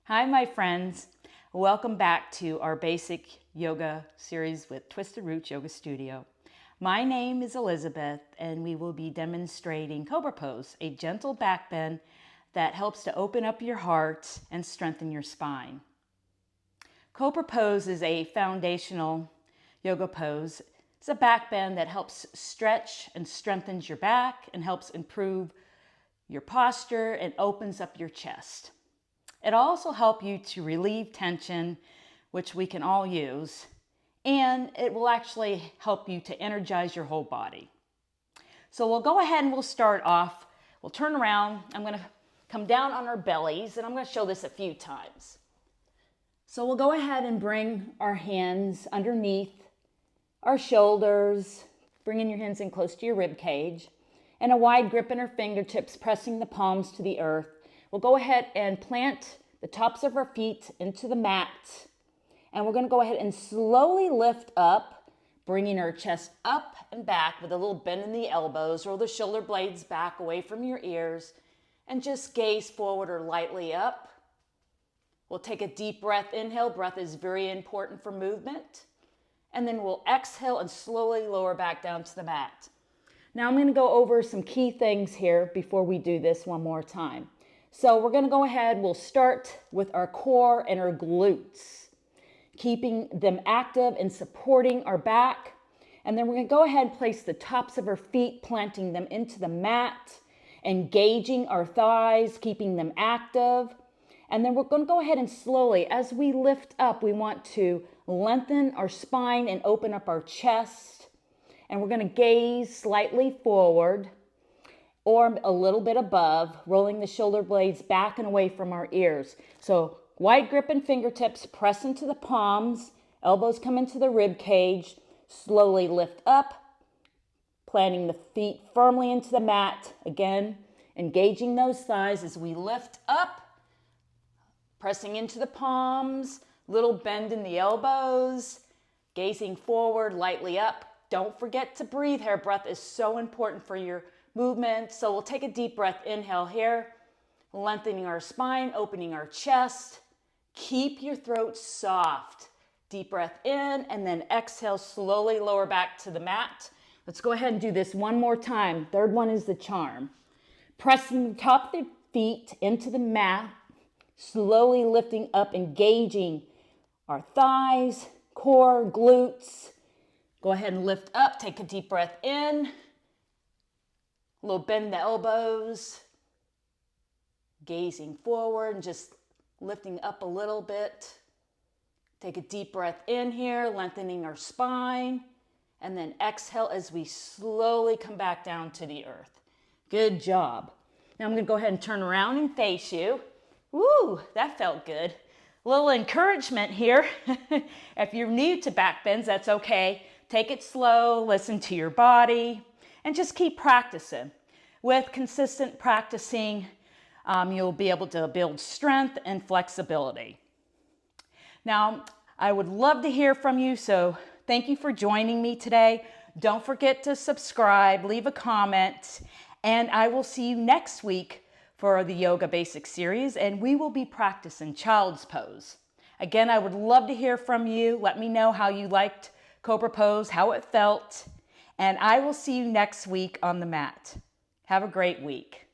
Hi, my friends. Welcome back to our basic yoga series with Twisted Roots Yoga Studio. My name is Elizabeth, and we will be demonstrating Cobra Pose, a gentle back bend that helps to open up your heart and strengthen your spine. Cobra Pose is a foundational yoga pose. It's a back bend that helps stretch and strengthens your back and helps improve your posture and opens up your chest. It'll also help you to relieve tension, which we can all use, and it will actually help you to energize your whole body. So we'll go ahead and we'll start off. We'll turn around. I'm going to come down on our bellies, and I'm going to show this a few times. So we'll go ahead and bring our hands underneath our shoulders, bringing your hands in close to your rib cage, and a wide grip in our fingertips, pressing the palms to the earth. We'll go ahead and plant the tops of our feet into the mat. And we're going to go ahead and slowly lift up, bringing our chest up and back with a little bend in the elbows. Roll the shoulder blades back away from your ears and just gaze forward or lightly up. We'll take a deep breath. Inhale. Breath is very important for movement. And then we'll exhale and slowly lower back down to the mat. Now I'm going to go over some key things here before we do this one more time. So we're going to go ahead, we'll start with our core and our glutes, keeping them active and supporting our back. And then we're going to go ahead and place the tops of our feet, planting them into the mat, engaging our thighs, keeping them active. And then we're going to go ahead and slowly, as we lift up, we want to lengthen our spine and open up our chest. And we're going to gaze slightly forward, or a little bit above, rolling the shoulder blades back and away from our ears. So wide grip and fingertips, press into the palms, elbows come into the rib cage, slowly lift up, planting the feet firmly into the mat. Again, engaging those thighs as we lift up, pressing into the palms, little bend in the elbows, gazing forward, lightly up. Don't forget to breathe here. Breath is so important for your movement. So we'll take a deep breath. Inhale here, lengthening our spine, opening our chest. Keep your throat soft. Deep breath in, and then exhale, slowly lower back to the mat. Let's go ahead and do this one more time. Third one is the charm. Pressing the top of the feet into the mat, slowly lifting up, engaging our thighs, core, glutes. Go ahead and lift up, take a deep breath in. A little bend in the elbows, gazing forward and just lifting up a little bit. Take a deep breath in here, lengthening our spine, and then exhale as we slowly come back down to the earth. Good job. Now I'm going to go ahead and turn around and face you. Woo, that felt good. A little encouragement here. If you're new to back bends, that's okay. Take it slow, listen to your body, and just keep practicing. With consistent practicing, you'll be able to build strength and flexibility. Now, I would love to hear from you, so thank you for joining me today. Don't forget to subscribe, leave a comment, and I will see you next week for the Yoga Basics series, and we will be practicing Child's Pose. Again, I would love to hear from you. Let me know how you liked Cobra Pose, how it felt, and I will see you next week on the mat. Have a great week.